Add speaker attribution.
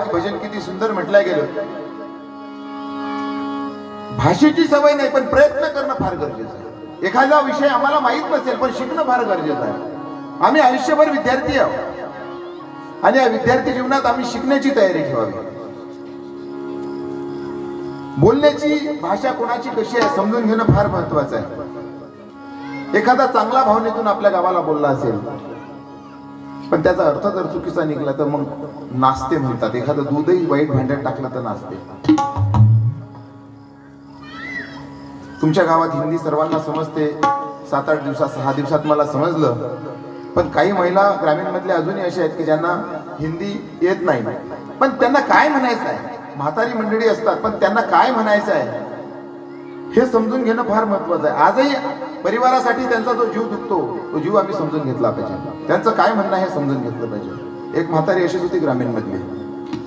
Speaker 1: भजन किती सुंदर म्हटलं गेलं. भाषेची सवय नाही पण प्रयत्न करणं फार गरजेचं आहे. एखादा विषय आम्हाला माहित नसेल पण शिकणं फार गरजेचं आहे. आम्ही आयुष्यभर विद्यार्थी आहोत आणि या विद्यार्थी जीवनात आम्ही शिकण्याची तयारी ठेवावी. बोलण्याची भाषा कोणाची कशी आहे समजून घेणं फार महत्वाचं आहे. एखादा चांगला भावनेतून आपल्या गावाला बोलला असेल पण त्याचा अर्थ जर चुकीचा निघाला तर मग नाचते म्हणतात. एखादं दूधही वाईट भांड्यात टाकलं तर नाचते. तुमच्या गावात हिंदी सर्वांना समजते. 7-8 दिवसात 6 दिवसात मला समजलं. पण काही महिला ग्रामीण मधल्या अजूनही अशा आहेत की ज्यांना हिंदी येत नाही. पण त्यांना काय म्हणायचं आहे, म्हातारी मंडळी असतात पण त्यांना काय म्हणायचं आहे हे समजून घेणं फार महत्वाचं आहे. आजही परिवारासाठी त्यांचा जो जीव दुखतो तो जीव आम्ही समजून घेतला पाहिजे. त्यांचं काय म्हणणं हे समजून घेतलं पाहिजे. एक म्हातारी अशीच होती ग्रामीण मधली.